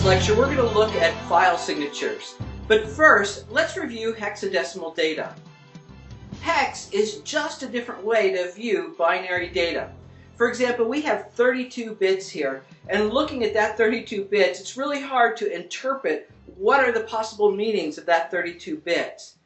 lecture, we're going to look at file signatures. But first, let's review hexadecimal data. Hex is just a different way to view binary data. For example, we have 32 bits here, and looking at that 32 bits, it's really hard to interpret what are the possible meanings of that 32 bits.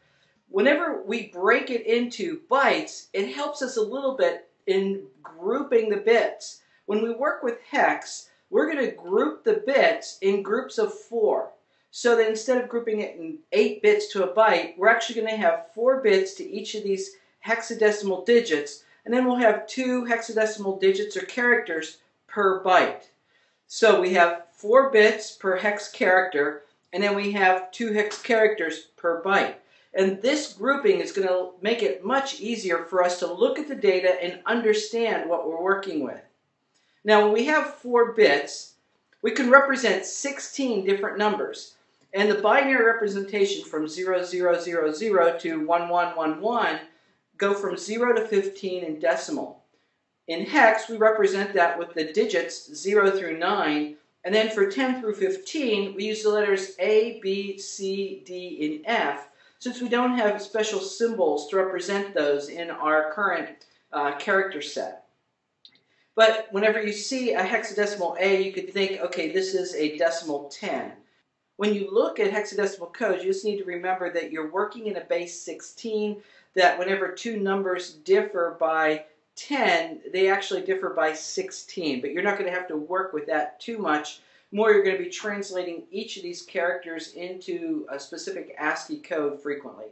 Whenever we break it into bytes, it helps us a little bit in grouping the bits. When we work with hex, we're going to group the bits in groups of 4. So that instead of grouping it in 8 bits to a byte, we're actually going to have 4 bits to each of these hexadecimal digits, and then we'll have 2 hexadecimal digits or characters per byte. So we have 4 bits per hex character, and then we have 2 hex characters per byte. And this grouping is going to make it much easier for us to look at the data and understand what we're working with. Now, when we have 4 bits, we can represent 16 different numbers. And the binary representation from 0000 to 1111 go from 0 to 15 in decimal. In hex, we represent that with the digits 0 through 9. And then for 10 through 15, we use the letters A, B, C, D, and F, since we don't have special symbols to represent those in our current character set. But whenever you see a hexadecimal A, you could think, okay, this is a decimal 10. When you look at hexadecimal codes, you just need to remember that you're working in a base 16, that whenever 2 numbers differ by 10, they actually differ by 16. But you're not going to have to work with that too much. More, you're going to be translating each of these characters into a specific ASCII code frequently.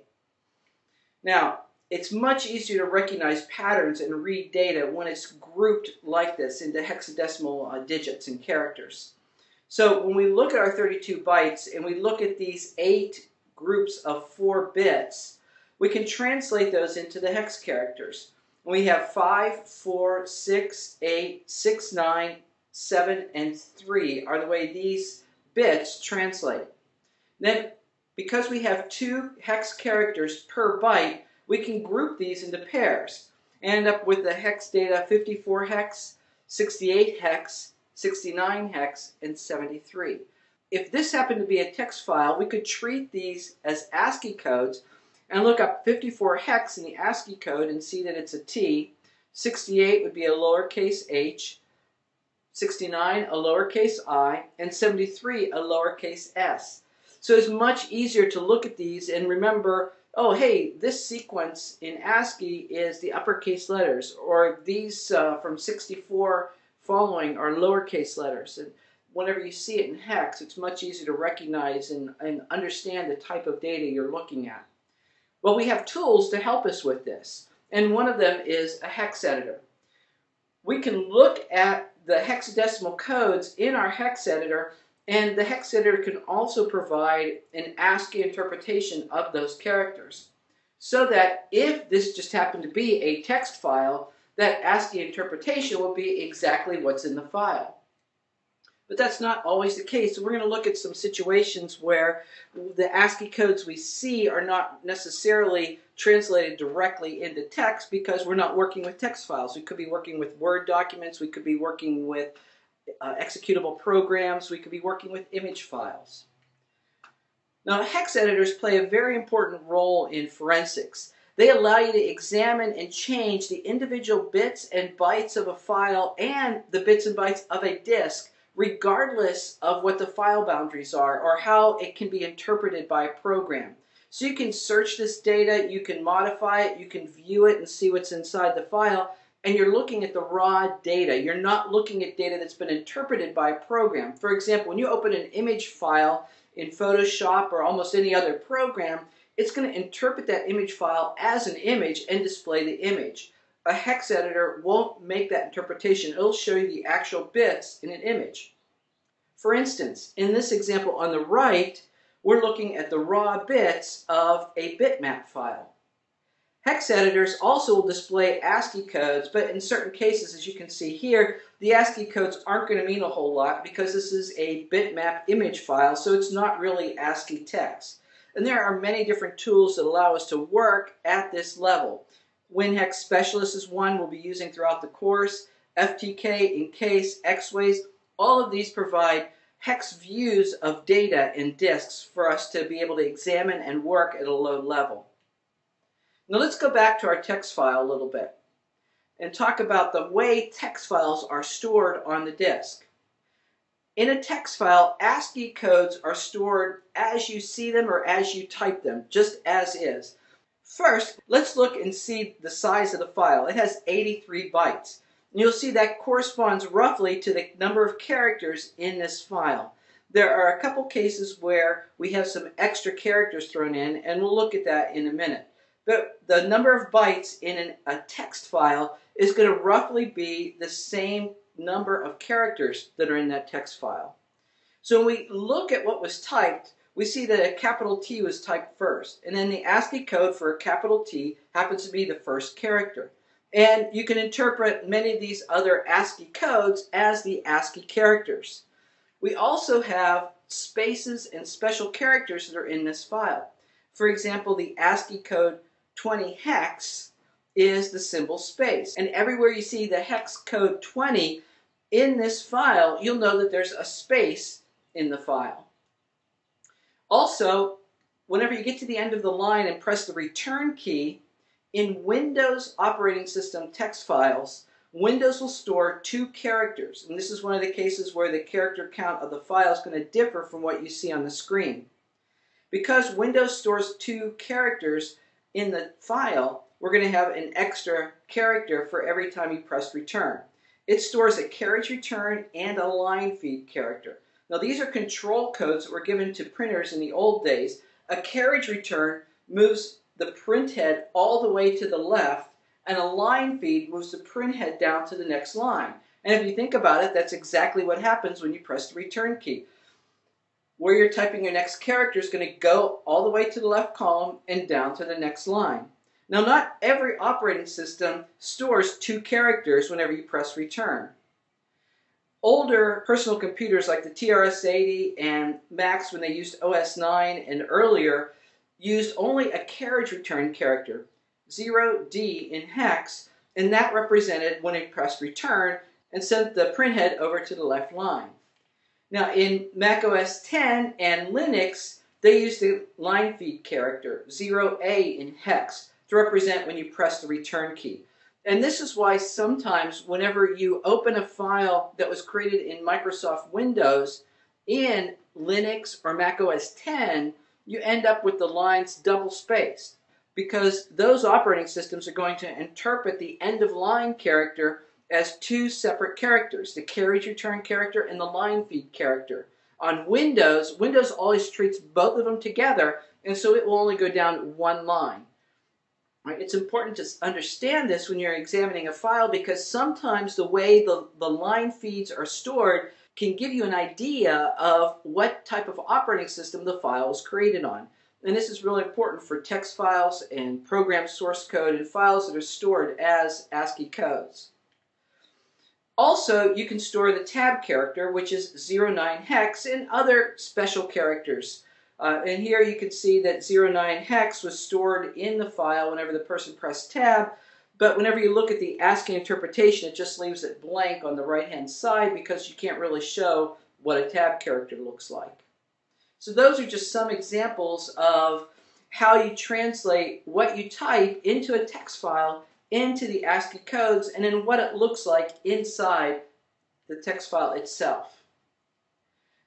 Now, it's much easier to recognize patterns and read data when it's grouped like this into hexadecimal digits and characters. So when we look at our 32 bytes and we look at these 8 groups of 4 bits, we can translate those into the hex characters. We have 5, 4, 6, 8, 6, 9, 7, and 3 are the way these bits translate. Then, because we have 2 hex characters per byte, we can group these into pairs and end up with the hex data 54 hex, 68 hex, 69 hex, and 73. If this happened to be a text file, we could treat these as ASCII codes and look up 54 hex in the ASCII code and see that it's a T. 68 would be a lowercase h, 69 a lowercase I, and 73 a lowercase s. So it's much easier to look at these and remember, oh, hey, this sequence in ASCII is the uppercase letters, or these from 64 following are lowercase letters. And whenever you see it in hex, it's much easier to recognize and understand the type of data you're looking at. Well, we have tools to help us with this, and one of them is a hex editor. We can look at the hexadecimal codes in our hex editor, and the hex editor can also provide an ASCII interpretation of those characters, so that if this just happened to be a text file, that ASCII interpretation will be exactly what's in the file. But that's not always the case. So we're going to look at some situations where the ASCII codes we see are not necessarily translated directly into text because we're not working with text files. We could be working with Word documents. We could be working with executable programs. We could be working with image files. Now, hex editors play a very important role in forensics. They allow you to examine and change the individual bits and bytes of a file and the bits and bytes of a disk, regardless of what the file boundaries are or how it can be interpreted by a program. So you can search this data, you can modify it, you can view it and see what's inside the file, and you're looking at the raw data. You're not looking at data that's been interpreted by a program. For example, when you open an image file in Photoshop or almost any other program, it's going to interpret that image file as an image and display the image. A hex editor won't make that interpretation. It'll show you the actual bits in an image. For instance, in this example on the right, we're looking at the raw bits of a bitmap file. Hex editors also will display ASCII codes, but in certain cases, as you can see here, the ASCII codes aren't going to mean a whole lot because this is a bitmap image file, so it's not really ASCII text. And there are many different tools that allow us to work at this level. WinHex Specialist is one we'll be using throughout the course. FTK, Encase, Xways, all of these provide hex views of data in disks for us to be able to examine and work at a low level. Now let's go back to our text file a little bit and talk about the way text files are stored on the disk. In a text file, ASCII codes are stored as you see them or as you type them, just as is. First, let's look and see the size of the file. It has 83 bytes. And you'll see that corresponds roughly to the number of characters in this file. There are a couple cases where we have some extra characters thrown in, and we'll look at that in a minute. But the number of bytes in a text file is going to roughly be the same number of characters that are in that text file. So when we look at what was typed, we see that a capital T was typed first, and then the ASCII code for a capital T happens to be the first character. And you can interpret many of these other ASCII codes as the ASCII characters. We also have spaces and special characters that are in this file. For example, the ASCII code 20 hex is the symbol space. And everywhere you see the hex code 20 in this file, you'll know that there's a space in the file. Also, whenever you get to the end of the line and press the return key, in Windows operating system text files, Windows will store 2 characters. And this is one of the cases where the character count of the file is going to differ from what you see on the screen. Because Windows stores 2 characters in the file, we're going to have an extra character for every time you press return. It stores a carriage return and a line feed character. Now these are control codes that were given to printers in the old days. A carriage return moves the print head all the way to the left, and a line feed moves the print head down to the next line. And if you think about it, that's exactly what happens when you press the return key. Where you're typing your next character is going to go all the way to the left column and down to the next line. Now, not every operating system stores 2 characters whenever you press return. Older personal computers like the TRS-80 and Macs, when they used OS 9 and earlier, used only a carriage return character, 0D in hex, and that represented when it pressed return and sent the printhead over to the left line. Now in Mac OS X and Linux, they used the line feed character, 0A in hex, to represent when you press the return key. And this is why sometimes whenever you open a file that was created in Microsoft Windows in Linux or Mac OS X, you end up with the lines double spaced, because those operating systems are going to interpret the end of line character as 2 separate characters, the carriage return character and the line feed character. On Windows, Windows always treats both of them together, and so it will only go down 1 line. Right? It's important to understand this when you're examining a file, because sometimes the way the line feeds are stored can give you an idea of what type of operating system the file was created on. And this is really important for text files and program source code and files that are stored as ASCII codes. Also, you can store the tab character, which is 09 hex, and other special characters. And here you can see that 09 hex was stored in the file whenever the person pressed tab, but whenever you look at the ASCII interpretation, it just leaves it blank on the right-hand side because you can't really show what a tab character looks like. So those are just some examples of how you translate what you type into a text file into the ASCII codes, and then what it looks like inside the text file itself.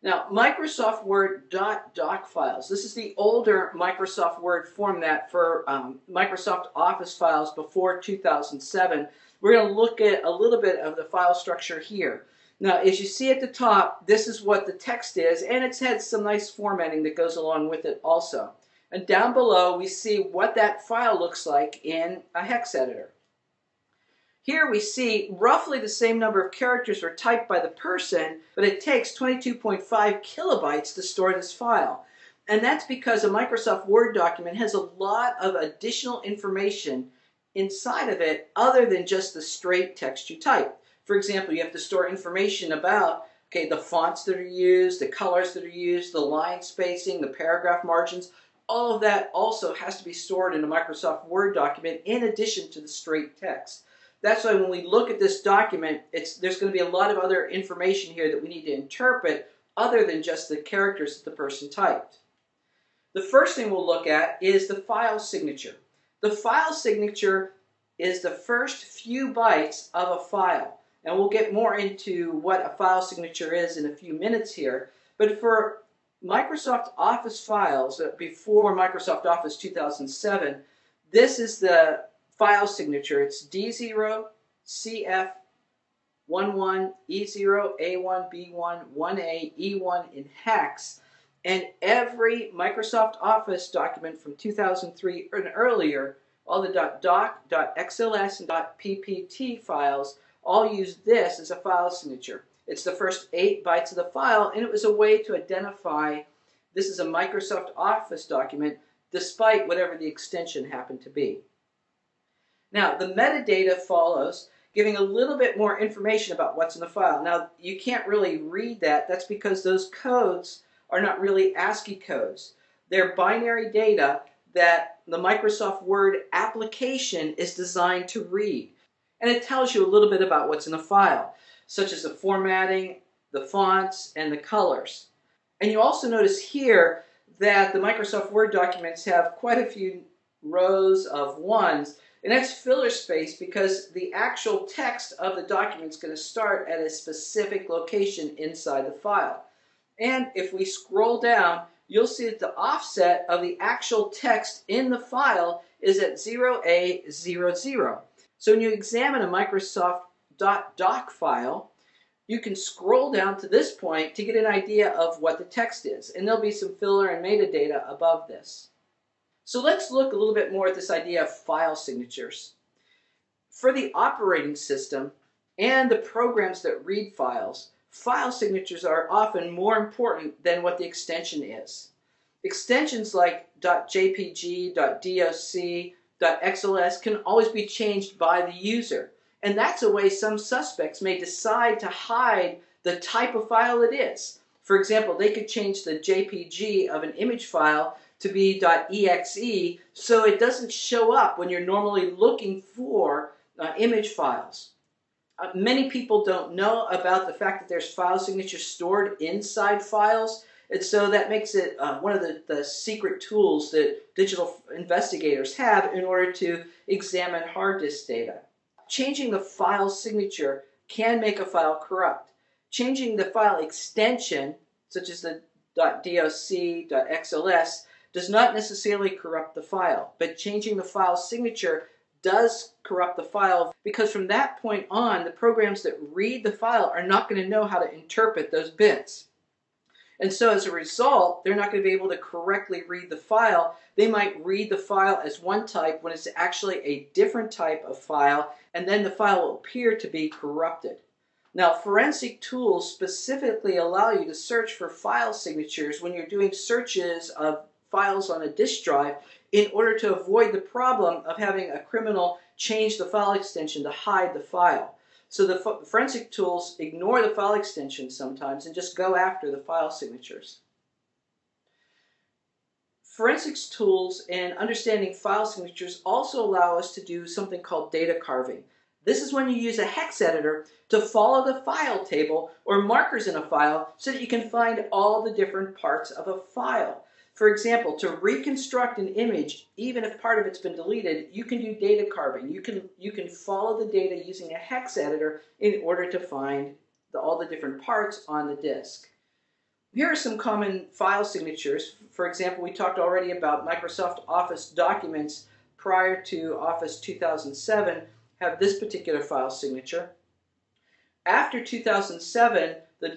Now, Microsoft Word .doc files. This is the older Microsoft Word format for Microsoft Office files before 2007. We're going to look at a little bit of the file structure here. Now, as you see at the top, this is what the text is, and it's had some nice formatting that goes along with it also. And down below, we see what that file looks like in a hex editor. Here we see roughly the same number of characters are typed by the person, but it takes 22.5 kilobytes to store this file. And that's because a Microsoft Word document has a lot of additional information inside of it other than just the straight text you type. For example, you have to store information about the fonts that are used, the colors that are used, the line spacing, the paragraph margins. All of that also has to be stored in a Microsoft Word document in addition to the straight text. That's why when we look at this document, there's going to be a lot of other information here that we need to interpret other than just the characters that the person typed. The first thing we'll look at is the file signature. The file signature is the first few bytes of a file. And we'll get more into what a file signature is in a few minutes here. But for Microsoft Office files, before Microsoft Office 2007, this is the file signature. It's D0, CF, 11, E0, A1, B1, 1A, E1 in hex. And every Microsoft Office document from 2003 and earlier, all the .doc, .xls, and .ppt files all use this as a file signature. It's the first 8 bytes of the file, and it was a way to identify this is a Microsoft Office document despite whatever the extension happened to be. Now, the metadata follows, giving a little bit more information about what's in the file. Now, you can't really read that. That's because those codes are not really ASCII codes. They're binary data that the Microsoft Word application is designed to read. And it tells you a little bit about what's in the file, such as the formatting, the fonts, and the colors. And you also notice here that the Microsoft Word documents have quite a few rows of ones, and that's filler space because the actual text of the document is going to start at a specific location inside the file. And if we scroll down, you'll see that the offset of the actual text in the file is at 0A00. So when you examine a Microsoft .doc file, you can scroll down to this point to get an idea of what the text is. And there'll be some filler and metadata above this. So let's look a little bit more at this idea of file signatures. For the operating system and the programs that read files, file signatures are often more important than what the extension is. Extensions like .jpg, .doc, .xls can always be changed by the user. And that's a way some suspects may decide to hide the type of file it is. For example, they could change the JPG of an image file to be .exe so it doesn't show up when you're normally looking for image files. Many people don't know about the fact that there's file signatures stored inside files, and so that makes it one of the secret tools that digital investigators have in order to examine hard disk data. Changing the file signature can make a file corrupt. Changing the file extension, such as the .doc, .xls, does not necessarily corrupt the file, but changing the file signature does corrupt the file because from that point on, the programs that read the file are not going to know how to interpret those bits. And so as a result, they're not going to be able to correctly read the file. They might read the file as one type when it's actually a different type of file, and then the file will appear to be corrupted. Now, forensic tools specifically allow you to search for file signatures when you're doing searches of files on a disk drive in order to avoid the problem of having a criminal change the file extension to hide the file. So the forensic tools ignore the file extension sometimes and just go after the file signatures. Forensics tools and understanding file signatures also allow us to do something called data carving. This is when you use a hex editor to follow the file table or markers in a file so that you can find all the different parts of a file. For example, to reconstruct an image, even if part of it's been deleted, you can do data carving. You can follow the data using a hex editor in order to find all the different parts on the disk. Here are some common file signatures. For example, we talked already about Microsoft Office documents prior to Office 2007 have this particular file signature. After 2007, the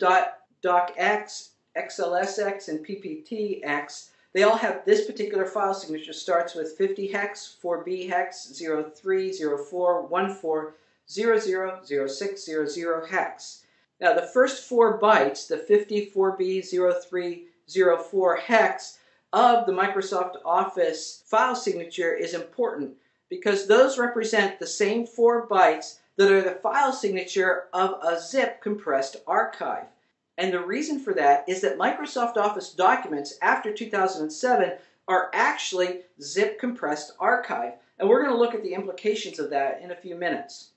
.docx, XLSX, and PPTX, they all have this particular file signature. Starts with 50 hex, 4B hex, 03, 04, 14, 00, 06, 00 hex. Now the first 4 bytes, the 50, 4B, 03, 04 hex of the Microsoft Office file signature is important because those represent the same 4 bytes that are the file signature of a zip compressed archive. And the reason for that is that Microsoft Office documents after 2007 are actually zip compressed archive. And we're going to look at the implications of that in a few minutes.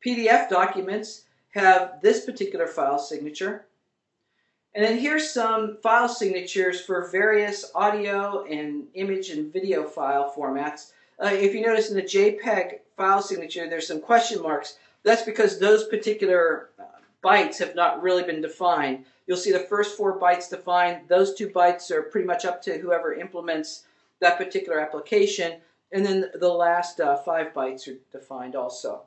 PDF documents have this particular file signature. And then here's some file signatures for various audio and image and video file formats. If you notice in the JPEG file signature, there's some question marks. That's because those particular bytes have not really been defined. You'll see the first 4 bytes defined. Those 2 bytes are pretty much up to whoever implements that particular application. And then the last 5 bytes are defined also.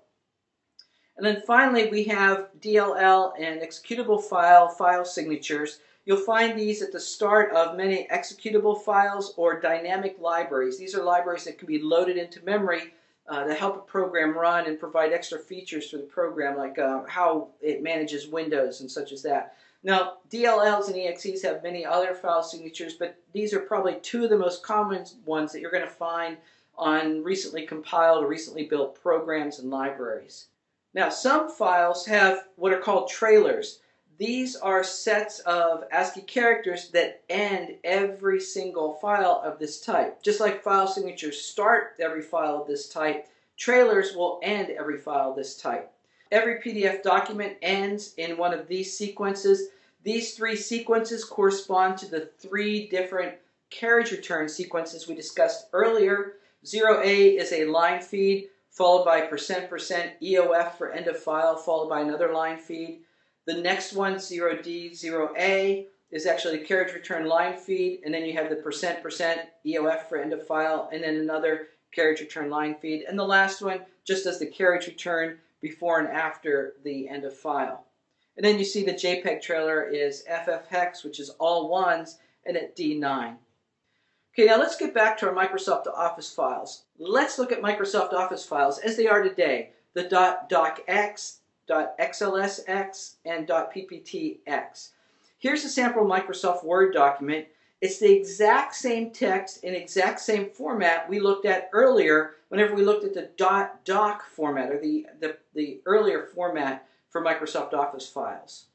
And then finally, we have DLL and executable file signatures. You'll find these at the start of many executable files or dynamic libraries. These are libraries that can be loaded into memory to help a program run and provide extra features for the program, like how it manages windows and such as that. Now, DLLs and EXEs have many other file signatures, but these are probably 2 of the most common ones that you're going to find on recently compiled or recently built programs and libraries. Now, some files have what are called trailers. These are sets of ASCII characters that end every single file of this type. Just like file signatures start every file of this type, trailers will end every file of this type. Every PDF document ends in one of these sequences. These 3 sequences correspond to the 3 different carriage return sequences we discussed earlier. 0A is a line feed, followed by %% EOF for end of file, followed by another line feed. The next one, 0D, 0A, is actually the carriage return line feed, and then you have the %% EOF for end of file, and then another carriage return line feed. And the last one just does the carriage return before and after the end of file. And then you see the JPEG trailer is FFhex, which is all ones, and at D9. Okay, now let's get back to our Microsoft Office files. Let's look at Microsoft Office files as they are today, the .docx, .xlsx, and .pptx. Here's a sample Microsoft Word document. It's the exact same text and exact same format we looked at earlier whenever we looked at the .doc format, or the earlier format for Microsoft Office files.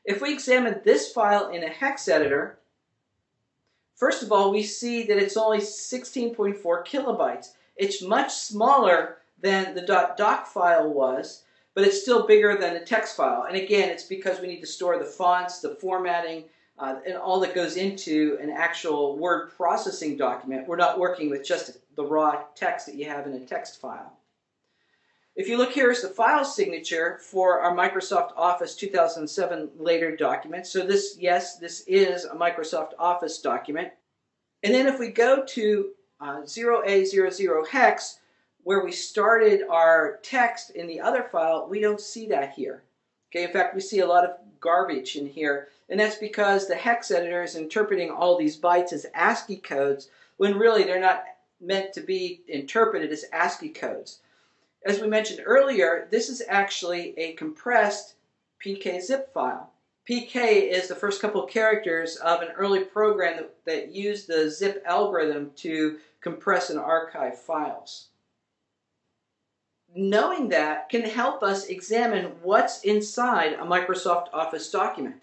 If we examine this file in a hex editor, first of all, we see that it's only 16.4 kilobytes. It's much smaller than the .doc file was, but it's still bigger than the text file. And again, it's because we need to store the fonts, the formatting, and all that goes into an actual word processing document. We're not working with just the raw text that you have in a text file. If you look here, is the file signature for our Microsoft Office 2007 later document. So this, yes, this is a Microsoft Office document. And then if we go to 0A00 hex, where we started our text in the other file, we don't see that here. Okay, in fact, we see a lot of garbage in here, and that's because the hex editor is interpreting all these bytes as ASCII codes, when really they're not meant to be interpreted as ASCII codes. As we mentioned earlier, this is actually a compressed PKZip file. PK is the first couple of characters of an early program that used the zip algorithm to compress and archive files. Knowing that can help us examine what's inside a Microsoft Office document.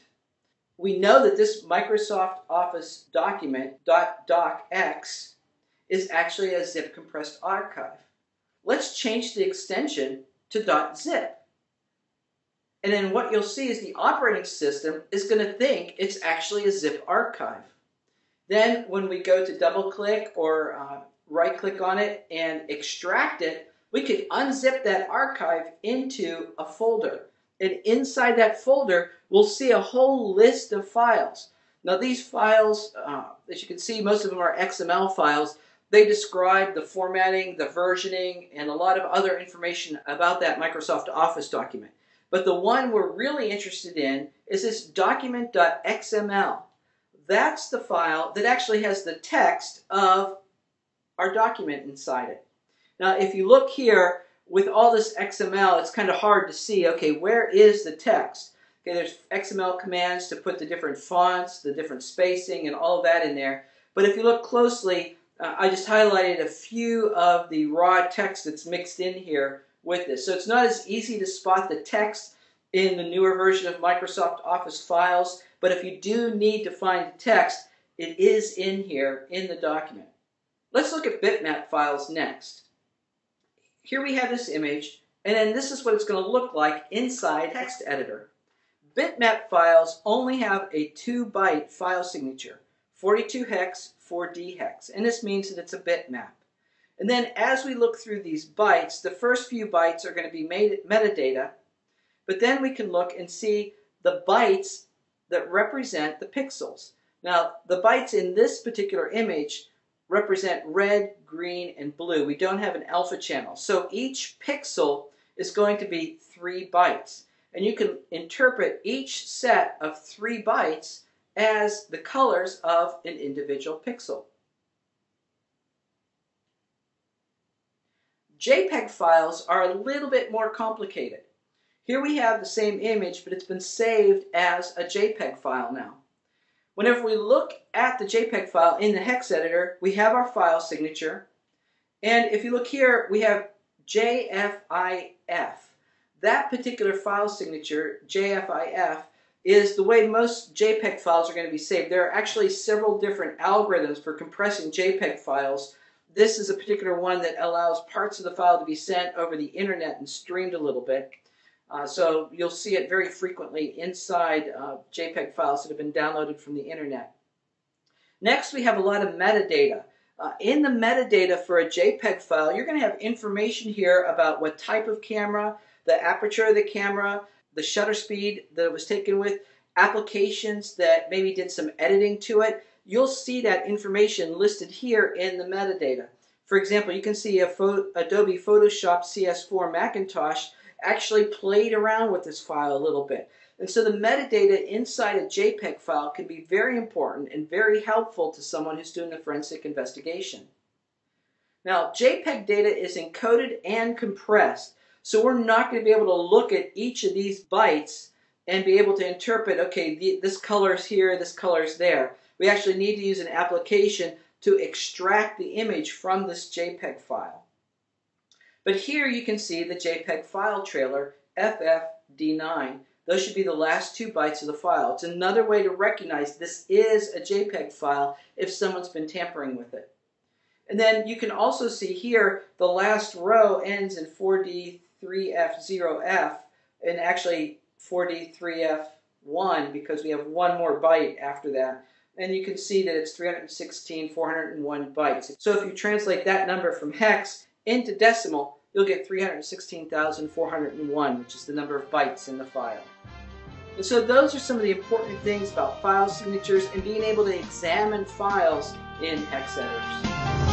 We know that this Microsoft Office document, .docx, is actually a zip compressed archive. Let's change the extension to .zip. And then what you'll see is the operating system is going to think it's actually a zip archive. Then when we go to double click or right click on it and extract it, we can unzip that archive into a folder. And inside that folder, we'll see a whole list of files. Now these files, as you can see, most of them are XML files. They describe the formatting, the versioning, and a lot of other information about that Microsoft Office document. But the one we're really interested in is this document.xml. That's the file that actually has the text of our document inside it. Now, if you look here, with all this XML, it's kind of hard to see, okay, where is the text? Okay, there's XML commands to put the different fonts, the different spacing, and all of that in there. But if you look closely, I just highlighted a few of the raw text that's mixed in here with this. So it's not as easy to spot the text in the newer version of Microsoft Office files, but if you do need to find the text, it is in here in the document. Let's look at bitmap files next. Here we have this image, and then this is what it's going to look like inside Text Editor. Bitmap files only have a 2-byte file signature, 42 hex, 4D hex, and this means that it's a bitmap. And then as we look through these bytes, the first few bytes are going to be metadata, but then we can look and see the bytes that represent the pixels. Now, the bytes in this particular image represent red, green, and blue. We don't have an alpha channel, so each pixel is going to be 3 bytes. And you can interpret each set of 3 bytes as the colors of an individual pixel. JPEG files are a little bit more complicated. Here we have the same image, but it's been saved as a JPEG file now. Whenever we look at the JPEG file in the hex editor, we have our file signature. And if you look here, we have JFIF. That particular file signature, JFIF, is the way most JPEG files are going to be saved. There are actually several different algorithms for compressing JPEG files. This is a particular one that allows parts of the file to be sent over the internet and streamed a little bit. So you'll see it very frequently inside JPEG files that have been downloaded from the internet. Next, we have a lot of metadata. In the metadata for a JPEG file, you're going to have information here about what type of camera, the aperture of the camera, the shutter speed that it was taken with, applications that maybe did some editing to it. You'll see that information listed here in the metadata. For example, you can see Adobe Photoshop CS4 Macintosh actually played around with this file a little bit. And so the metadata inside a JPEG file can be very important and very helpful to someone who's doing a forensic investigation. Now, JPEG data is encoded and compressed, so we're not going to be able to look at each of these bytes and be able to interpret, okay, this color's here, this color's there. We actually need to use an application to extract the image from this JPEG file. But here you can see the JPEG file trailer, FFD9. Those should be the last 2 bytes of the file. It's another way to recognize this is a JPEG file if someone's been tampering with it. And then you can also see here the last row ends in 4D3F0F, and actually 4D3F1 because we have 1 more byte after that. And you can see that it's 316,401 bytes. So if you translate that number from hex into decimal, you'll get 316,401, which is the number of bytes in the file. And so those are some of the important things about file signatures and being able to examine files in hex editors.